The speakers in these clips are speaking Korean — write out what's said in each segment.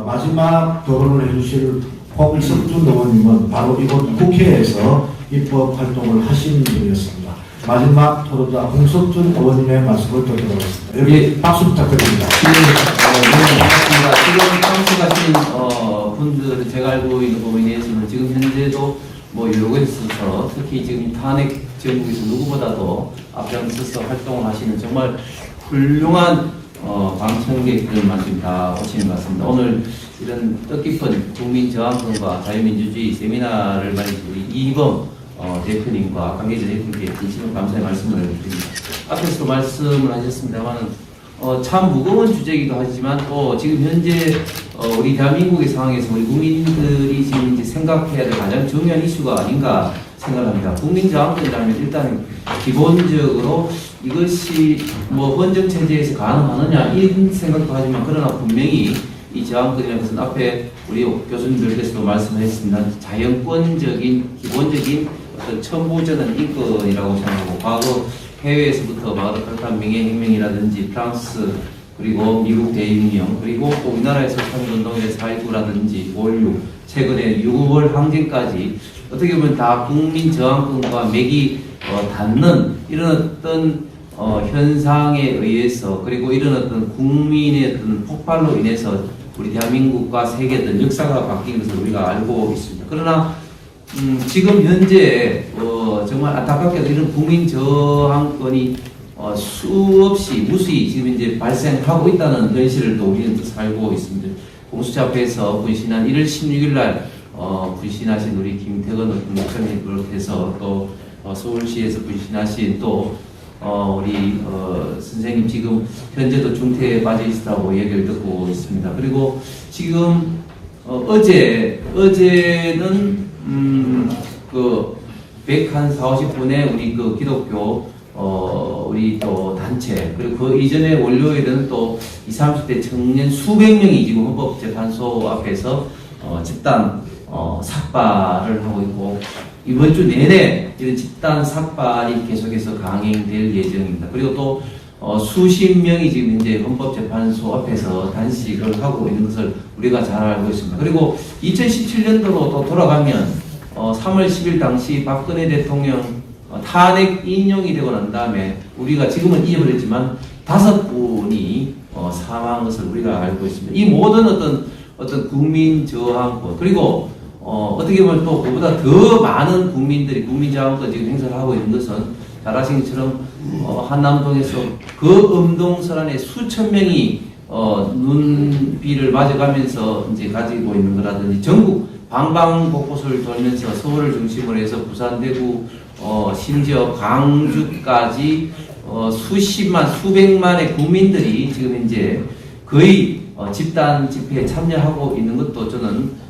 마지막 토론을 해주실 홍석준 의원님은 바로 이번 국회에서 입법 활동을 하신 분이었습니다. 마지막 토론자 홍석준 의원님의 말씀을 듣도록 하겠습니다. 여기 박수 부탁드립니다. 반갑습니다. 지금 참석하신 분들 제가 알고 있는 부분에 대해서는 지금 현재도 여러 곳에서 특히 지금 탄핵 전국에서 누구보다도 앞장서서 활동을 하시는 정말 훌륭한 방청객들만 지금 다 오시는 것 같습니다. 오늘 이런 뜻깊은 국민저항권과 자유민주주의 세미나를 마친 우리 이희범 대표님과 관계자 대표님께 진심으로 감사의 말씀을 드립니다. 앞에서도 말씀을 하셨습니다만 참 무거운 주제이기도 하지만 또 지금 현재 우리 대한민국의 상황에서 우리 국민들이 지금 이제 생각해야 될 가장 중요한 이슈가 아닌가 생각합니다. 국민저항권이라면 일단 기본적으로 이것이 헌정 체제에서 가능하느냐 이런 생각도 하지만 그러나 분명히 이 저항권이라는 것은 앞에 우리 교수님들께서도 말씀하셨습니다. 자연권적인 기본적인 어떤 천부전은 인권이라고 생각하고 과거 해외에서부터 마르타르탄 명예혁명이라든지 프랑스 그리고 미국 대혁명 그리고 또 우리나라에서 참여운동의 4.19라든지 5.16 최근에 6월 항쟁까지 어떻게 보면 다 국민 저항권과 맥이 닿는 이런 어떤 현상에 의해서 그리고 이런 어떤 국민의 어떤 폭발로 인해서 우리 대한민국과 세계 어떤 역사가 바뀐 것을 우리가 알고 있습니다. 그러나 지금 현재 정말 안타깝게도 이런 국민 저항권이 수없이 무수히 지금 이제 발생하고 있다는 현실을 또 우리는 알고 있습니다. 공수처 앞에서 분신한 1월 16일 날 분신하신 우리 김태건 목사님 비롯해서 또 서울시에서 분신하신 또 우리 선생님 지금 현재도 중태에 빠져 있다고 얘기를 듣고 있습니다. 그리고 지금 어제는 그 140분의 우리 그 기독교 우리 또 단체 그리고 그 이전에 월요일은 또 20, 30대 청년 수백 명이 지금 헌법재판소 앞에서 집단 삭발을 하고 있고 이번 주 내내 이런 집단 삭발이 계속해서 강행될 예정입니다. 그리고 또 수십 명이 지금 이제 헌법재판소 앞에서 단식을 하고 있는 것을 우리가 잘 알고 있습니다. 그리고 2017년도로 또 돌아가면 3월 10일 당시 박근혜 대통령 탄핵 인용이 되고 난 다음에 우리가 지금은 잊어버렸지만 5분이 사망한 것을 우리가 알고 있습니다. 이 모든 어떤 국민 저항권 그리고 어떻게 보면 또 그보다 더 많은 국민들이 국민저항권 지금 행사를 하고 있는 것은 잘 아시는 것처럼 한남동에서 그 음동설안에 수천 명이 눈비를 맞아가면서 이제 가지고 있는 거라든지 전국 방방곳곳을 돌면서 서울을 중심으로 해서 부산, 대구, 심지어 광주까지 수십만, 수백만의 국민들이 지금 이제 거의 집단 집회에 참여하고 있는 것도 저는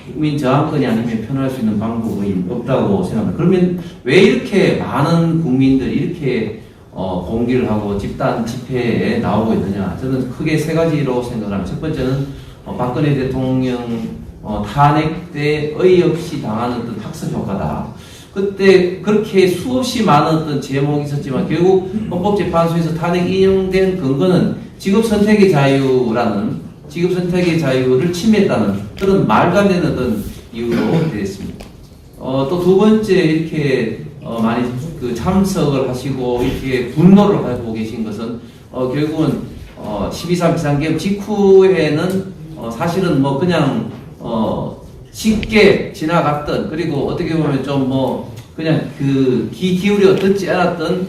국민 저항권이 아니면 표현할 수 있는 방법이 없다고 생각합니다. 그러면 왜 이렇게 많은 국민들이 이렇게 공기를 하고 집단 집회에 나오고 있느냐? 저는 크게 세 가지로 생각합니다. 첫 번째는 박근혜 대통령 탄핵 때 어이없이 당하는 어떤 학습 효과다. 그때 그렇게 수없이 많은 어떤 제목이 있었지만 결국 헌법재판소에서 탄핵 인용된 근거는 직업선택의 자유라는 직업선택의 자유를 침해했다는 그런 말도 안 되는 어떤 이유로 되었습니다. 또 두 번째 이렇게 많이 그 참석을 하시고 이렇게 분노를 하고 계신 것은 결국은 12.3 비상계엄 직후에는 사실은 그냥 쉽게 지나갔던 그리고 어떻게 보면 좀 그냥 그 귀 기울여 듣지 않았던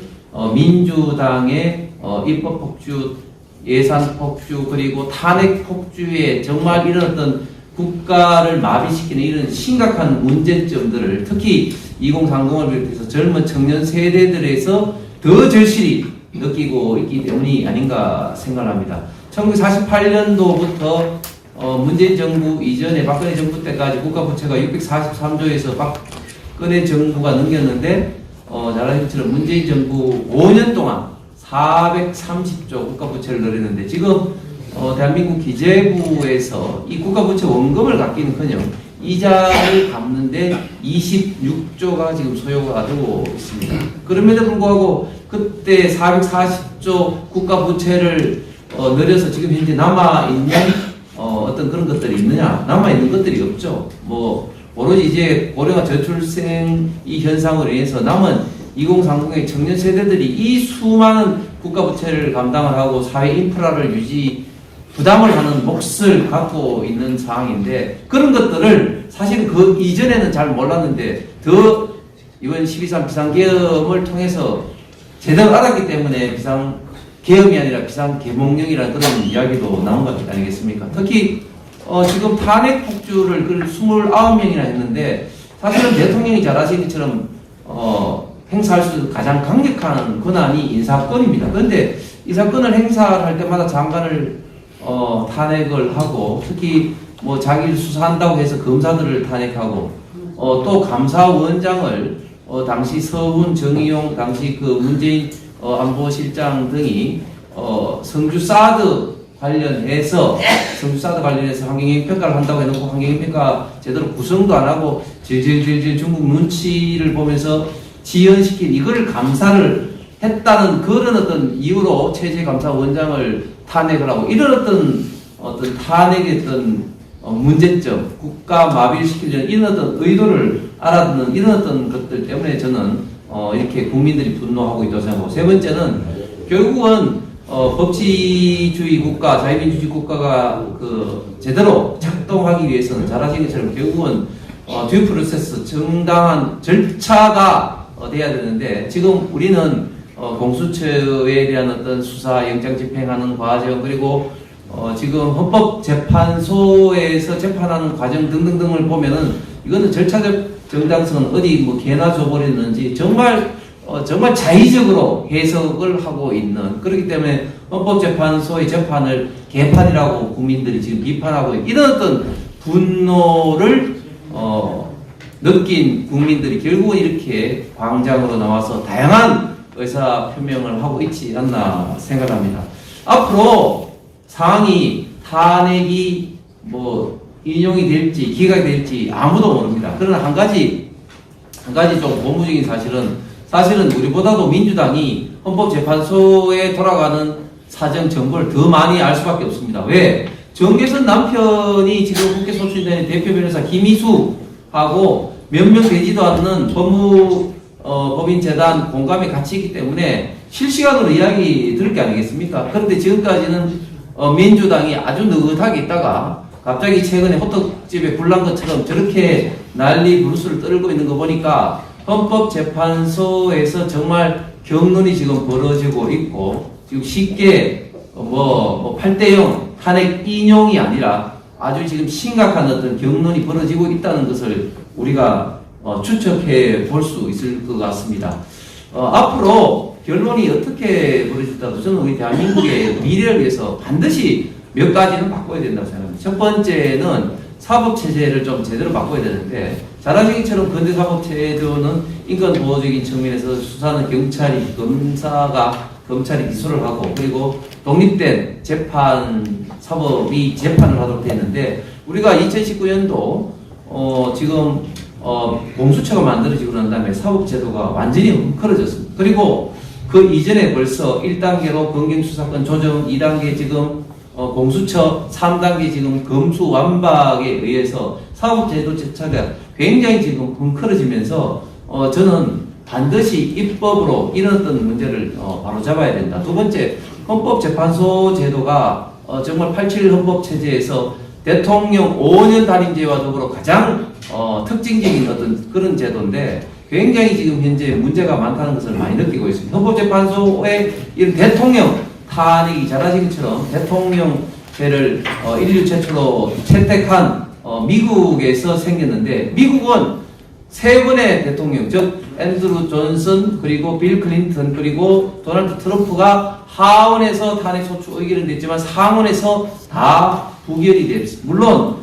민주당의 입법 폭주, 예산 폭주 그리고 탄핵 폭주에 정말 이런 어떤 국가를 마비시키는 이런 심각한 문제점들을 특히 2030을 비롯해서 젊은 청년 세대들에서 더 절실히 느끼고 있기 때문이 아닌가 생각합니다. 1948년도부터 문재인 정부 이전에 박근혜 정부 때까지 국가부채가 643조에서 박근혜 정부가 넘겼는데 잘 아시는 것처럼 문재인 정부 5년 동안 430조 국가부채를 늘렸는데 지금 대한민국 기재부에서 이 국가부채 원금을 갚기는커녕 이자를 갚는데 26조가 지금 소요가 되고 있습니다. 그럼에도 불구하고 그때 440조 국가 부채를 늘려서 지금 현재 남아있는 어떤 그런 것들이 있느냐? 남아있는 것들이 없죠. 뭐 오로지 이제 고령화 저출생 이 현상으로 인해서 남은 2030의 청년 세대들이 이 수많은 국가 부채를 감당을 하고 사회 인프라를 부담을 하는 몫을 갖고 있는 상황인데, 그런 것들을 사실 그 이전에는 잘 몰랐는데 더 이번 12.3 비상계엄을 통해서 제대로 알았기 때문에 비상계엄이 아니라 비상계몽령이라는 그런 이야기도 나온 것 아니겠습니까? 특히 지금 탄핵 폭주를 29명이나 했는데, 사실은 대통령이 잘 아시는 것처럼 행사할 수 있는 가장 강력한 권한이 인사권입니다. 그런데 이 사건을 행사할 때마다 장관을 탄핵을 하고, 특히 뭐 자기를 수사한다고 해서 검사들을 탄핵하고, 또 감사원장을 당시 서훈, 정의용, 당시 그 문재인 안보실장 등이 성주 사드 관련해서 환경영향평가를 한다고 해놓고 환경영향평가 제대로 구성도 안 하고 질질질질 중국 눈치를 보면서 지연시킨 이거를 감사를 했다는 그런 어떤 이유로 체제감사원장을 탄핵을 하고, 이런 어떤 탄핵의 어떤 문제점, 국가 마비시키려는 이런 어떤 의도를 알아듣는 이런 어떤 것들 때문에 저는 이렇게 국민들이 분노하고 있다고 생각하고, 세 번째는 결국은 법치주의 국가, 자유민주주의 국가가 제대로 작동하기 위해서는 잘 아시는 것처럼 결국은 듀 프로세스, 정당한 절차가 돼야 되는데, 지금 우리는 공수처에 대한 어떤 수사, 영장 집행하는 과정, 그리고 지금 헌법재판소에서 재판하는 과정 등등등을 보면은 이거는 절차적 정당성은 어디 뭐 개나 줘버렸는지 정말 자의적으로 해석을 하고 있는, 그렇기 때문에 헌법재판소의 재판을 개판이라고 국민들이 지금 비판하고 있는 이런 어떤 분노를 느낀 국민들이 결국은 이렇게 광장으로 나와서 다양한 의사 표명을 하고 있지 않나 생각합니다. 앞으로 상황이 탄핵이 뭐 인용이 될지 기각이 될지 아무도 모릅니다. 그러나 한 가지 좀 고무적인 사실은 우리보다도 민주당이 헌법재판소에 돌아가는 사정 정보를 더 많이 알 수밖에 없습니다. 왜? 정계선 남편이 지금 국회 소출된 대표 변호사 김희수하고 몇 명 되지도 않는 법인재단 공감에 같이 있기 때문에 실시간으로 이야기 들을 게 아니겠습니까? 그런데 지금까지는 민주당이 아주 느긋하게 있다가 갑자기 최근에 호떡집에 불난 것처럼 저렇게 난리 부르스를 떨고 있는 거 보니까 헌법재판소에서 정말 경론이 지금 벌어지고 있고, 지금 쉽게 8대0 탄핵 인용이 아니라 아주 지금 심각한 어떤 경론이 벌어지고 있다는 것을 우리가 추측해 볼 수 있을 것 같습니다. 앞으로 결론이 어떻게 벌어질지도 저는 우리 대한민국의 미래를 위해서 반드시 몇 가지는 바꿔야 된다고 생각합니다. 첫 번째는 사법체제를 좀 제대로 바꿔야 되는데, 잘 아시는 것처럼 근대사법체제는 인권보호적인 측면에서 수사는 경찰이, 검찰이 기소를 하고, 그리고 독립된 사법이 재판을 하도록 되어 있는데, 우리가 2019년도 지금 공수처가 만들어지고 난 다음에 사법제도가 완전히 엉클어졌습니다. 그리고 그 이전에 벌써 1단계로 검경수사권 조정, 2단계 지금 공수처, 3단계 지금 검수완박에 의해서 사법제도 자체가 굉장히 지금 엉클어지면서 저는 반드시 입법으로 이런 어떤 문제를 바로잡아야 된다. 두 번째, 헌법재판소 제도가 정말 87 헌법체제에서 대통령 5년 단임제와 더불어 가장 특징적인 어떤 그런 제도인데, 굉장히 지금 현재 문제가 많다는 것을 많이 느끼고 있습니다. 헌법재판소의 이런 대통령 탄핵이 잘 아시는 것처럼 대통령제를 인류 최초로 채택한 미국에서 생겼는데, 미국은 세 번의 대통령, 즉 앤드루 존슨, 그리고 빌 클린턴, 그리고 도널드 트럼프가 하원에서 탄핵 소추 의결은 됐지만 상원에서 다 부결이 됐습니다. 물론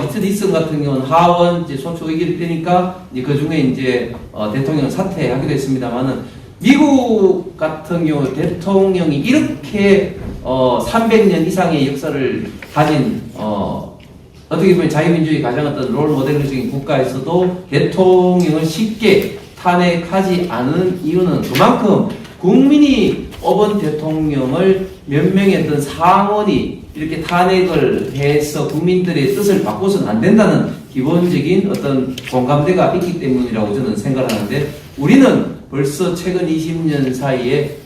리트 닉슨 같은 경우는 하원 이제 소추 의결이 되니까 그 중에 이제 대통령 사퇴하기도 했습니다만은, 미국 같은 경우 대통령이 이렇게 300년 이상의 역사를 가진 어떻게 보면 자유민주주의 가장 어떤 롤 모델적인 국가에서도 대통령을 쉽게 탄핵하지 않은 이유는 그만큼 국민이 뽑은 대통령을 몇 명의 어떤 상원이 이렇게 탄핵을 해서 국민들의 뜻을 바꿔서는 안 된다는 기본적인 어떤 공감대가 있기 때문이라고 저는 생각하는데, 우리는 벌써 최근 20년 사이에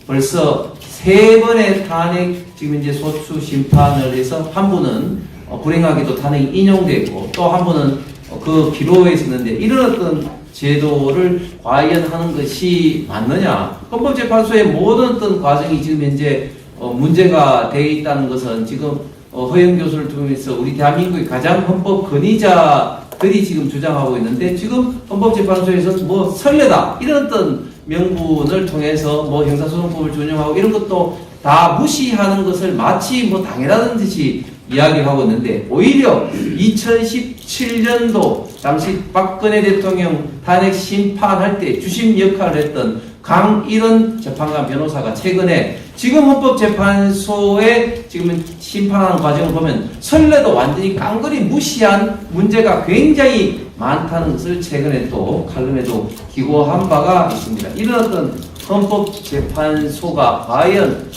벌써 3번의 탄핵 지금 이제 소추 심판을 해서 한 분은 불행하게도 탄핵이 인용됐고 또 한 분은 그 기로에 있었는데, 이런 어떤 제도를 과연 하는 것이 맞느냐? 헌법재판소의 모든 어떤 과정이 지금 현재 문제가 되어 있다는 것은 지금 허영 교수를 통해서 우리 대한민국의 가장 헌법 권위자들이 지금 주장하고 있는데, 지금 헌법재판소에서 뭐 선례다 이런 어떤 명분을 통해서 뭐 형사소송법을 준용하고 이런 것도 다 무시하는 것을 마치 뭐 당연하던 듯이 이야기하고 있는데, 오히려 2017년도 당시 박근혜 대통령 탄핵 심판할 때 주심 역할을 했던 강일원 재판관 변호사가 최근에 지금 헌법재판소에 지금 심판하는 과정을 보면 선례도 완전히 깡그리 무시한 문제가 굉장히 많다는 것을 최근에 또 칼럼에도 기고한 바가 있습니다. 이런 어떤 헌법재판소가 과연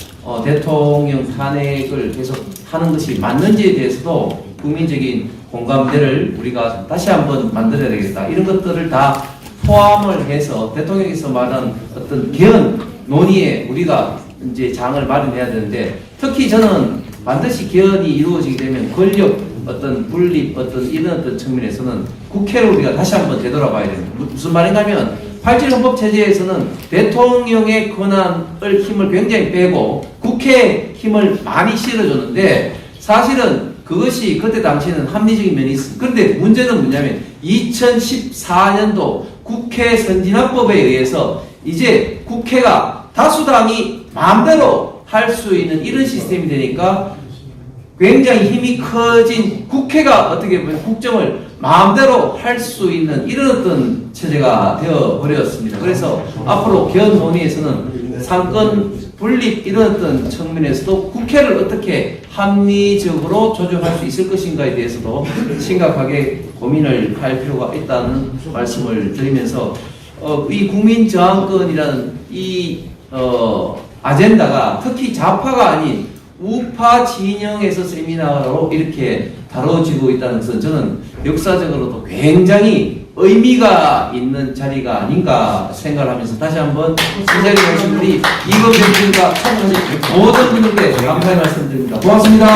대통령 탄핵을 계속 하는 것이 맞는지에 대해서도 국민적인 공감대를 우리가 다시 한번 만들어야 되겠다. 이런 것들을 다 포함을 해서 대통령께서 말한 어떤 개헌 논의에 우리가 이제 장을 마련해야 되는데, 특히 저는 반드시 개헌이 이루어지게 되면 권력 어떤 분립 어떤 이런 어떤 측면에서는 국회를 우리가 다시 한번 되돌아봐야 됩니다. 무슨 말인가 하면 87 헌법 체제에서는 대통령의 권한을 힘을 굉장히 빼고 국회에 힘을 많이 실어줬는데, 사실은 그것이 그때 당시에는 합리적인 면이 있습니다. 그런데 문제는 뭐냐면 2014년도 국회 선진화법에 의해서 이제 국회가 다수당이 마음대로 할 수 있는 이런 시스템이 되니까 굉장히 힘이 커진 국회가 어떻게 보면 국정을 마음대로 할 수 있는 이런 어떤 체제가 되어 버렸습니다. 그래서 앞으로 개헌 논의에서는 상권 분립 이런 어떤 측면에서도 국회를 어떻게 합리적으로 조정할 수 있을 것인가에 대해서도 심각하게 고민을 할 필요가 있다는 말씀을 드리면서 이 국민저항권이라는 이 아젠다가 특히 좌파가 아닌 우파 진영에서 세미나로 이렇게 다뤄지고 있다는 것은 저는 역사적으로도 굉장히 의미가 있는 자리가 아닌가 생각을 하면서 다시 한번 이 자리에 오신 우리 이건 대표님과 참여하신 모든 분들께 감사의 말씀드립니다. 고맙습니다.